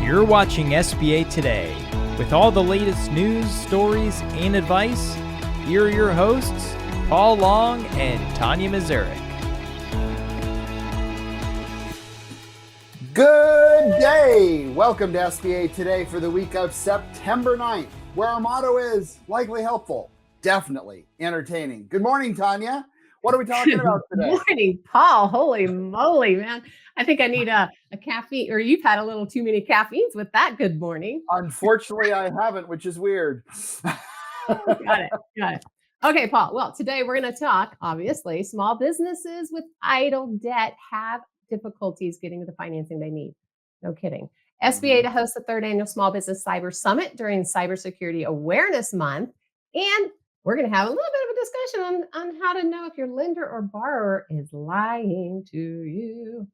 You're watching SBA Today. With all the latest news, stories, and advice, here are your hosts, Paul Long and Tonya Mazurek. Good day! Welcome to SBA Today for the week of September 9th, where our motto is likely helpful, definitely entertaining. Good morning, Tonya. What are we talking about today? Good morning, Paul. Holy moly, man. I think I need a caffeine, or you've had a little too many caffeines with that. Good morning. Unfortunately, I haven't, which is weird. Got it. Okay, Paul. Well, today we're going to talk, obviously, small businesses with idle debt have difficulties getting the financing they need. No kidding. SBA to host the third annual Small Business Cyber Summit during Cybersecurity Awareness Month. And we're going to have a little bit of a discussion on how to know if your lender or borrower is lying to you.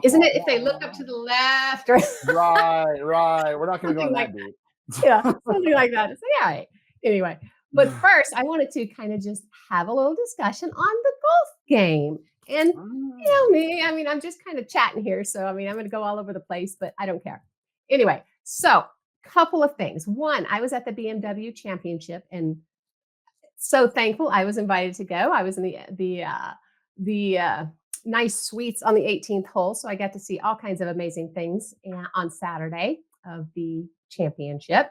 Isn't it if they look up to the left? Or Right. We're not going to go on that deep. Yeah, something like that. So, yeah. Anyway, but first, I wanted to kind of just have a little discussion on the golf game. And you know me, I mean, I'm just kind of chatting here. So, I mean, I'm going to go all over the place, but I don't care. Anyway, so couple of things. One, I was at the BMW Championship and so thankful I was invited to go. I was in the nice suites on the 18th hole. So I got to see all kinds of amazing things on Saturday of the championship.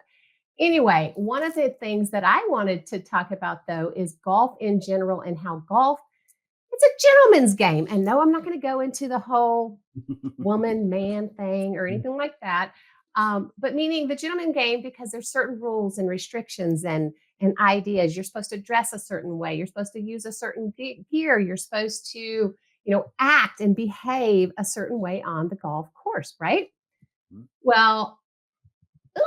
Anyway, one of the things that I wanted to talk about, though, is golf in general and how golf, it's a gentleman's game. And no, I'm not going to go into the whole woman-man thing or anything like that. But meaning the gentleman game, because there's certain rules and restrictions and ideas. You're supposed to dress a certain way. You're supposed to use a certain gear. You're supposed to, act and behave a certain way on the golf course, right? Well, a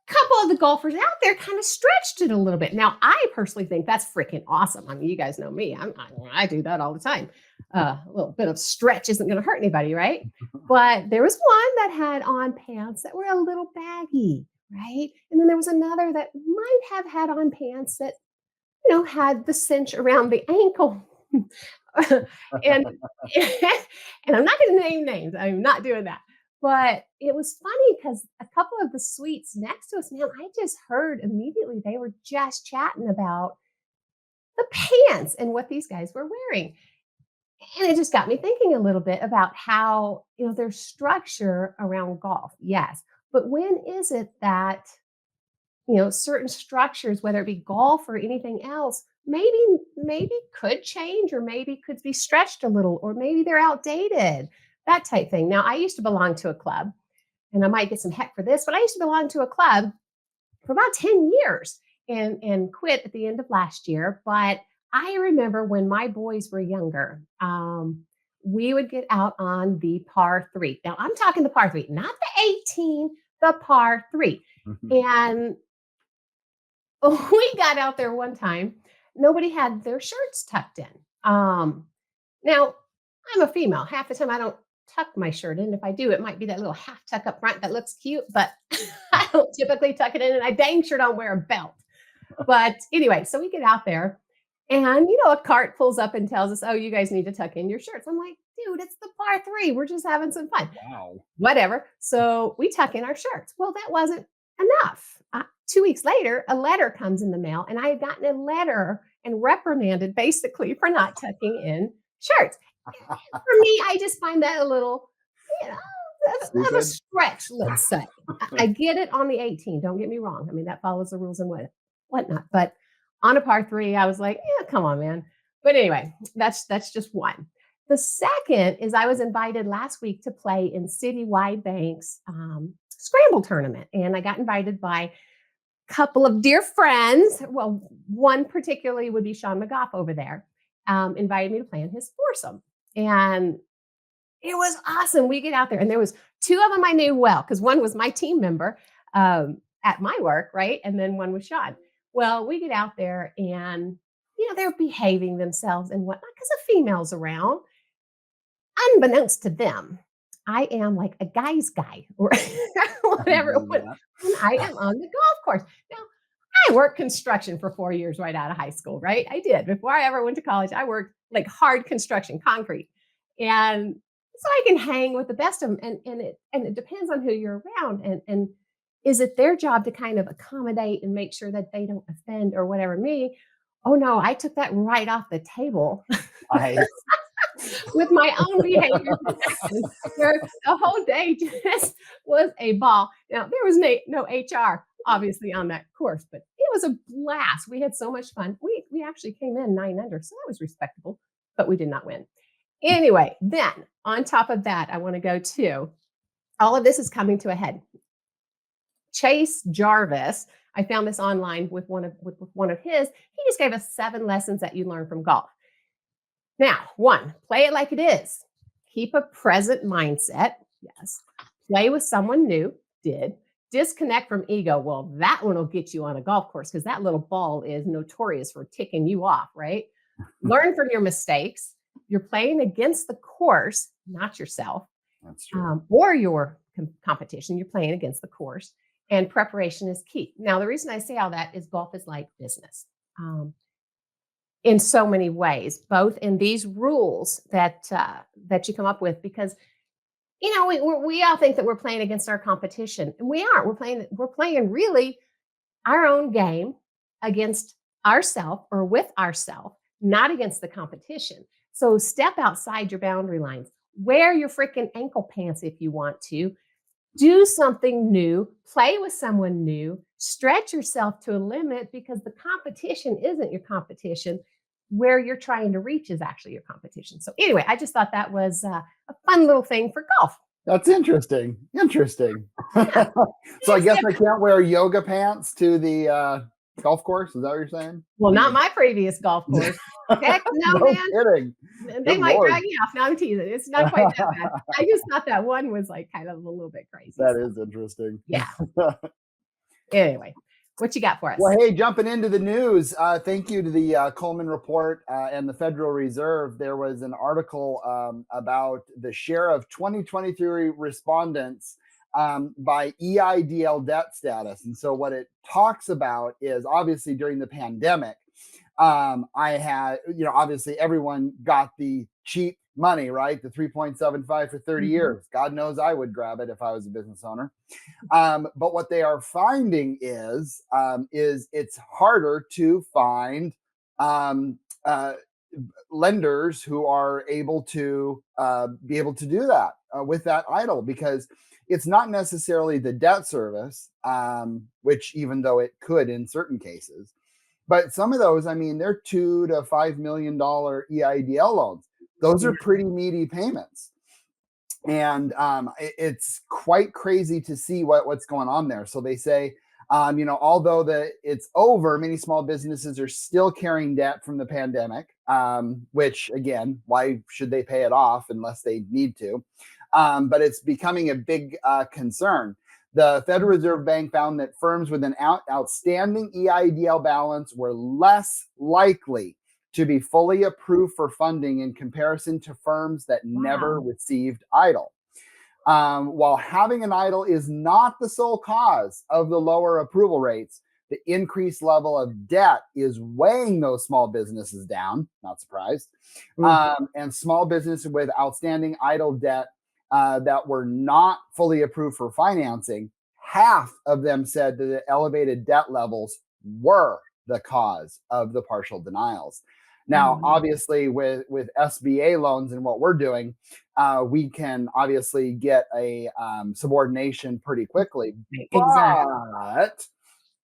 couple of the golfers out there kind of stretched it a little bit. Now, I personally think that's freaking awesome. I mean, you guys know me. I do that all the time. A little bit of stretch isn't going to hurt anybody, right? But there was one that had on pants that were a little baggy, right? And then there was another that might have had on pants that, had the cinch around the ankle. and I'm not going to name names. I'm not doing that. But it was funny because a couple of the suites next to us, man, I just heard immediately they were just chatting about the pants and what these guys were wearing. And it just got me thinking a little bit about how, there's structure around golf. Yes. But when is it that, certain structures, whether it be golf or anything else, maybe could change or maybe could be stretched a little, or maybe they're outdated, that type thing. Now, I used to belong to a club, and I might get some heck for this, but I used to belong to a club for about 10 years and quit at the end of last year. But I remember when my boys were younger, we would get out on the par 3. Now, I'm talking the par 3, not the 18, the par 3. And we got out there one time. Nobody had their shirts tucked in. Now, I'm a female. Half the time I don't tuck my shirt in. If I do, it might be that little half tuck up front that looks cute, but I don't typically tuck it in, and I dang sure don't wear a belt. But anyway, so we get out there, and a cart pulls up and tells us, "Oh, you guys need to tuck in your shirts." I'm like, dude, it's the par 3. We're just having some fun. Wow. Whatever. So we tuck in our shirts. Well, that wasn't enough. 2 weeks later, a letter comes in the mail, and I had gotten a letter and reprimanded basically for not tucking in shirts. For me, I just find that a little, of a stretch, let's say. I get it on the 18. Don't get me wrong. I mean, that follows the rules and whatnot. But on a par 3, I was like, yeah, come on, man. But anyway, that's just one. The second is I was invited last week to play in Citywide Bank's Scramble tournament. And I got invited by a couple of dear friends. Well, one particularly would be Sean McGough over there, invited me to play in his foursome. And it was awesome. We get out there, and there was 2 of them I knew well, because one was my team member at my work, right? And then one was Sean. Well, we get out there, and, they're behaving themselves and whatnot because the females around. Unbeknownst to them, I am like a guy's guy or whatever when I am on the golf course. Now, I worked construction for 4 years right out of high school, right? I did. Before I ever went to college, I worked like hard construction, concrete. And so I can hang with the best of them. And it depends on who you're around. And is it their job to kind of accommodate and make sure that they don't offend or whatever me? Oh no, I took that right off the table I with my own behavior where the whole day just was a ball. Now there was no HR obviously on that course, but it was a blast. We had so much fun. We actually came in 9 under, so that was respectable, but we did not win. Anyway, then on top of that, I want to go to all of this is coming to a head. Chase Jarvis, I found this online with one of his. He just gave us 7 lessons that you learn from golf. Now, 1, play it like it is. Keep a present mindset. Yes. Play with someone new. Did. Disconnect from ego. Well, that one will get you on a golf course because that little ball is notorious for ticking you off, right? Learn from your mistakes. You're playing against the course, not yourself. That's true. Or your competition. You're playing against the course. And preparation is key. Now, the reason I say all that is golf is like business. In so many ways, both in these rules that you come up with, because we all think that we're playing against our competition, and we aren't. We're playing really our own game against ourselves or with ourselves, not against the competition. So step outside your boundary lines. Wear your freaking ankle pants if you want to. Do something new. Play with someone new. Stretch yourself to a limit because the competition isn't your competition. Where you're trying to reach is actually your competition. So anyway, I just thought that was a fun little thing for golf. That's interesting. Interesting. So I guess I can't wear yoga pants to the golf course. Is that what you're saying? Well, not my previous golf course. Heck no, No man. kidding. They Good might Lord. drag me off. No, I'm teasing. It's not quite that bad. I just thought that one was like kind of a little bit crazy. That is interesting. Yeah. Anyway, what you got for us? Well, hey, jumping into the news, thank you to the Coleman Report and the Federal Reserve. There was an article about the share of 2023 respondents by EIDL debt status. And so what it talks about is obviously during the pandemic, I had, obviously everyone got the cheap money, right? The 3.75 for 30 years. God knows I would grab it if I was a business owner. But what they are finding is it's harder to find lenders who are able to be able to do that with that EIDL, because it's not necessarily the debt service, which even though it could in certain cases, but some of those, they're $2 to $5 million EIDL loans. Those are pretty meaty payments. And it's quite crazy to see what's going on there. So they say, although it's over, many small businesses are still carrying debt from the pandemic, which again, why should they pay it off unless they need to? But it's becoming a big concern. The Federal Reserve Bank found that firms with an outstanding EIDL balance were less likely to be fully approved for funding in comparison to firms that never received EIDL. While having an EIDL is not the sole cause of the lower approval rates, the increased level of debt is weighing those small businesses down, not surprised. And small businesses with outstanding EIDL debt that were not fully approved for financing, half of them said that the elevated debt levels were the cause of the partial denials. Now, obviously, with SBA loans and what we're doing, we can obviously get a subordination pretty quickly. Exactly. But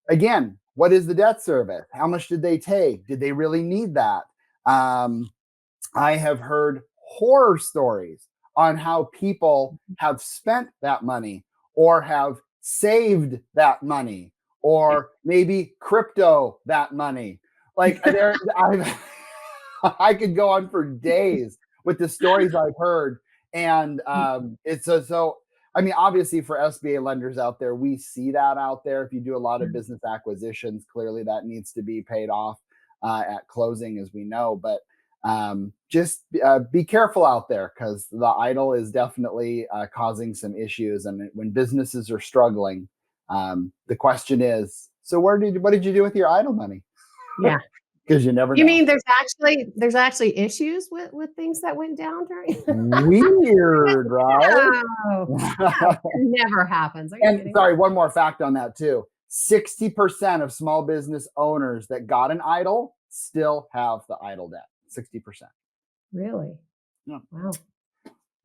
again, what is the debt service? How much did they take? Did they really need that? I have heard horror stories on how people have spent that money or have saved that money or maybe crypto that money. Like I could go on for days with the stories I've heard. And it's so, obviously for SBA lenders out there, we see that out there. If you do a lot of business acquisitions, clearly that needs to be paid off at closing, as we know. But just be careful out there, because the EIDL is definitely causing some issues. And when businesses are struggling, the question is, so what did you do with your EIDL money? Yeah. because you never know. You mean there's actually issues with things that went down during? Weird, right? No, that never happens. Are you And kidding? sorry, one more fact on that too. 60% of small business owners that got an idle still have the idle debt. 60%. Really? Yeah. Wow.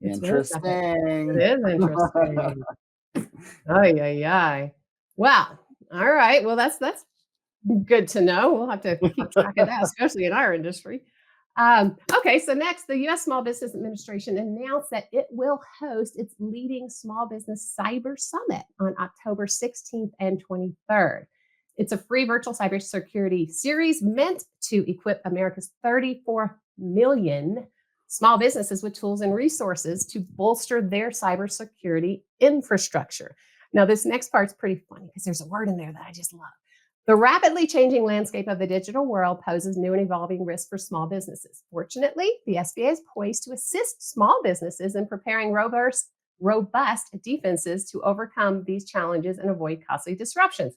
Interesting. It is interesting. Ay, ay, ay. Well, all right. Well, that's good to know. We'll have to keep track of that, especially in our industry. Okay, so next, the U.S. Small Business Administration announced that it will host its leading small business cyber summit on October 16th and 23rd. It's a free virtual cybersecurity series meant to equip America's 34 million small businesses with tools and resources to bolster their cybersecurity infrastructure. Now, this next part's pretty funny because there's a word in there that I just love. The rapidly changing landscape of the digital world poses new and evolving risks for small businesses. Fortunately, the SBA is poised to assist small businesses in preparing robust defenses to overcome these challenges and avoid costly disruptions,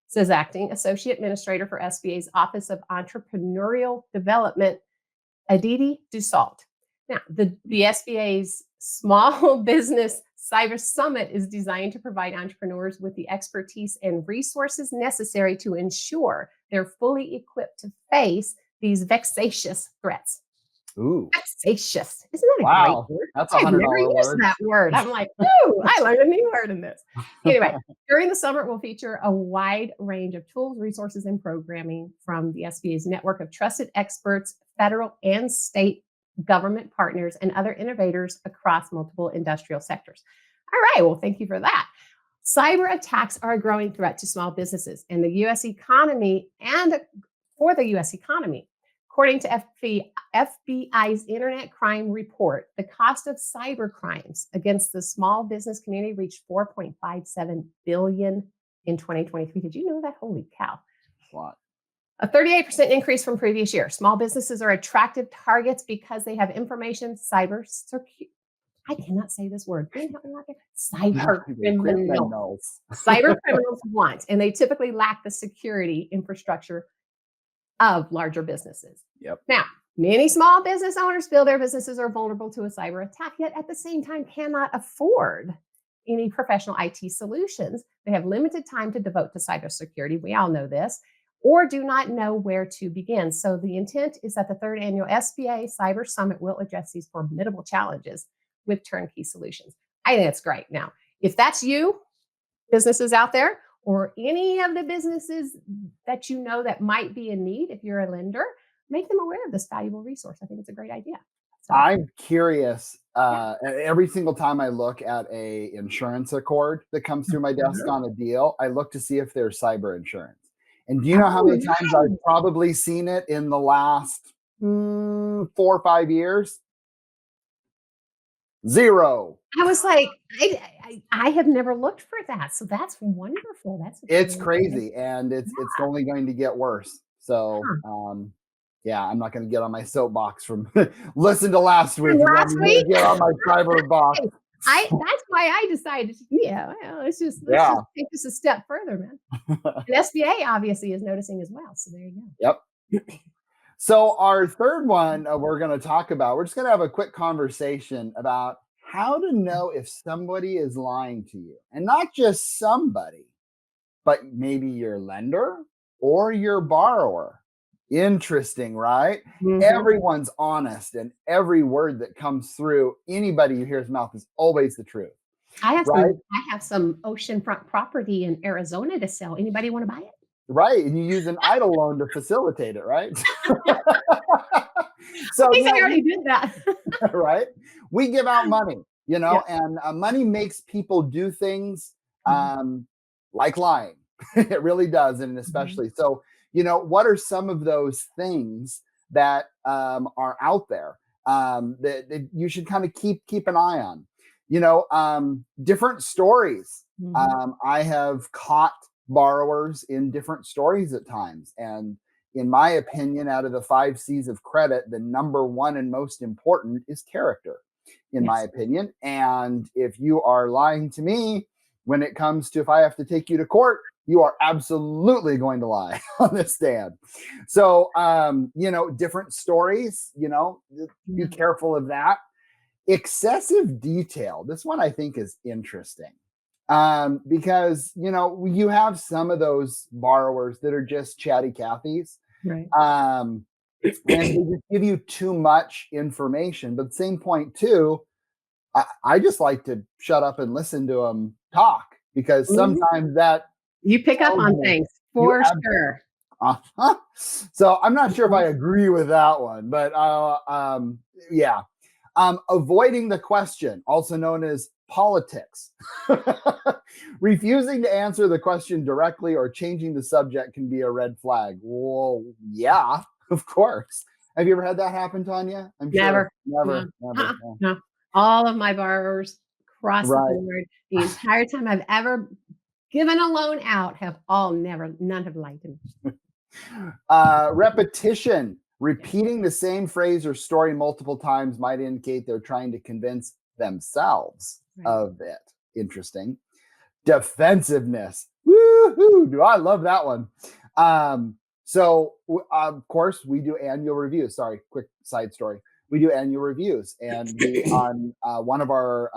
says Acting Associate Administrator for SBA's Office of Entrepreneurial Development, Aditi Dussault. Now, the SBA's Small Business Cyber Summit is designed to provide entrepreneurs with the expertise and resources necessary to ensure they're fully equipped to face these vexatious threats. Ooh. Vexatious. Isn't that a Wow. great word? That's a I've $100 never used word. that word. I'm like, ooh, I learned a new word in this. Anyway, during the summit, we'll feature a wide range of tools, resources, and programming from the SBA's network of trusted experts, federal and state government partners, and other innovators across multiple industrial sectors. All right, well, thank you for that. Cyber attacks are a growing threat to small businesses and the U.S. economy and for the U.S. economy. According to FBI's Internet Crime Report, the cost of cyber crimes against the small business community reached $4.57 billion in 2023. Did you know that? Holy cow. A lot. A 38% increase from previous year. Small businesses are attractive targets because they have information I cannot say this word. Cyber criminals. Cyber criminals want, and they typically lack the security infrastructure of larger businesses. Yep. Now, many small business owners feel their businesses are vulnerable to a cyber attack, yet at the same time cannot afford any professional IT solutions. They have limited time to devote to cybersecurity. We all know this, or do not know where to begin. So the intent is that the third annual SBA Cyber Summit will address these formidable challenges with turnkey solutions. I think it's great. Now, if that's you, businesses out there, or any of the businesses that you know that might be in need, if you're a lender, make them aware of this valuable resource. I think it's a great idea. So, I'm curious. Every single time I look at a insurance accord that comes through my desk on a deal, I look to see if there's cyber insurance. And do you know how many times I've probably seen it in the last 4 or 5 years? Zero. I was like, I have never looked for that. So that's wonderful. It's crazy, and it's only going to get worse. So, yeah, I'm not going to get on my soapbox from listen to last week. Get on my cyber box. That's why I decided. Let's just take this a step further, man. And SBA obviously is noticing as well. So there you go. Yep. So our third one we're going to talk about, we're just going to have a quick conversation about how to know if somebody is lying to you. And not just somebody, but maybe your lender or your borrower. Interesting, right? Mm-hmm. Everyone's honest, and every word that comes through anybody who hears mouth is always the truth. I have some oceanfront property in Arizona to sell. Anybody want to buy it? Right, and you use an EIDL loan to facilitate it, right? So I think I already did that. Right? We give out money, and money makes people do things like lying. It really does, and especially so. What are some of those things that are out there that you should kind of keep an eye on? Different stories. I have caught borrowers in different stories at times. And in my opinion, out of the 5 C's of credit, the number one and most important is character, in my opinion. And if you are lying to me when it comes to if I have to take you to court you are absolutely going to lie on this stand. So, different stories, be careful of that. Excessive detail. This one I think is interesting. Because, you have some of those borrowers that are just chatty Cathys. Right. And they just give you too much information. But at the same point, too, I just like to shut up and listen to them talk, because sometimes that you pick up on things for sure. Uh-huh. So I'm not sure if I agree with that one, but yeah. Avoiding the question, also known as politics. Refusing to answer the question directly or changing the subject can be a red flag. Well, yeah, of course. Have you ever had that happen, Tonya? I'm Never. sure. Never. No. All of my borrowers across the Right. board, the entire time I've ever given a loan out, none have lied to me. Repetition. Repeating the same phrase or story multiple times might indicate they're trying to convince themselves of it. Interesting. Defensiveness. Woohoo! I love that one. So, of course, we do annual reviews. Sorry, quick side story. We do annual reviews, and on one of our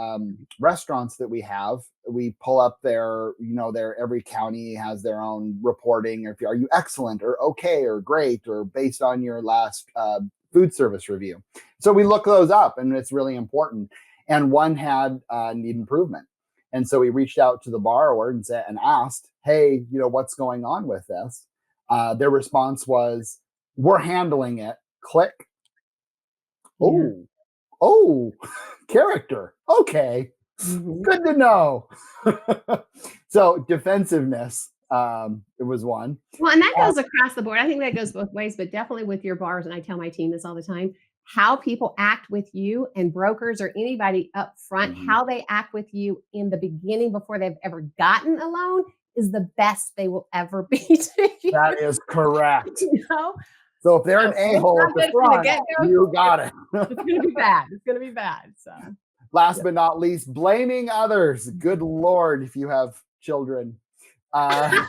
restaurants that we have, we pull up every county has their own reporting. Are you excellent or okay or great or based on your last food service review? So we look those up, and it's really important. And one had need improvement. And so we reached out to the borrower and asked, hey, what's going on with this? Their response was, we're handling it. Click. Oh, character. Okay. Good to know. So defensiveness, it was one. Well, and that goes across the board. I think that goes both ways, but definitely with your borrowers. And I tell my team this all the time, how people act with you and brokers or anybody up front, how they act with you in the beginning before they've ever gotten a loan is the best they will ever be to you. That is correct. So if they're an a-hole at the front, you got it. It's going to be bad. It's going to be bad. So, last but not least, blaming others. Good Lord, if you have children. Personal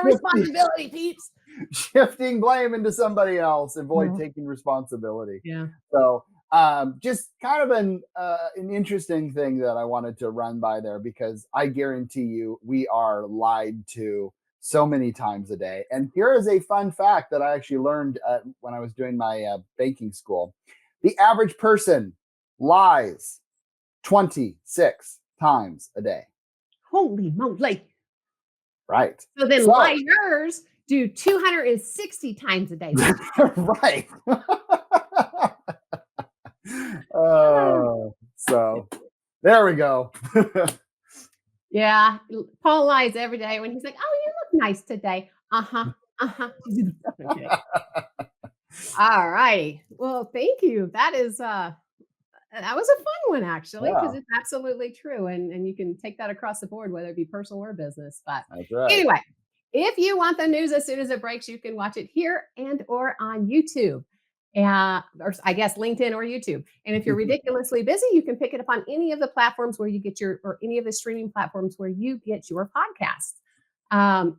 responsibility, peeps. Shifting blame into somebody else. Avoid taking responsibility. Yeah. So just kind of an interesting thing that I wanted to run by there, because I guarantee you we are lied to so many times a day. And here is a fun fact that I actually learned when I was doing my banking school. The average person lies 26 times a day. Holy moly. Right. So then liars do 260 times a day. Right. So there we go. Yeah. Paul lies every day when he's like, oh, you look nice today. Okay. All right. Well, thank you. That was a fun one, actually, because it's absolutely true. And you can take that across the board, whether it be personal or business. But anyway, if you want the news as soon as it breaks, you can watch it here and or on YouTube. Or I guess LinkedIn or YouTube. And if you're ridiculously busy, you can pick it up on any of the platforms where you get or any of the streaming platforms where you get your podcasts.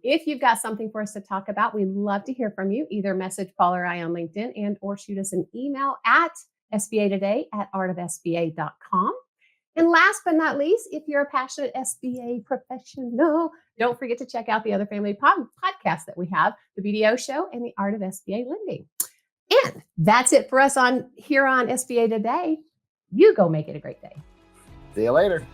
If you've got something for us to talk about, we'd love to hear from you. Either message Paul or I on LinkedIn and or shoot us an email at sbatoday@artofsba.com. And last but not least, if you're a passionate SBA professional, don't forget to check out the other family podcasts that we have, the BDO Show and the Art of SBA Lending. And that's it for us here on SBA Today. You go make it a great day. See you later.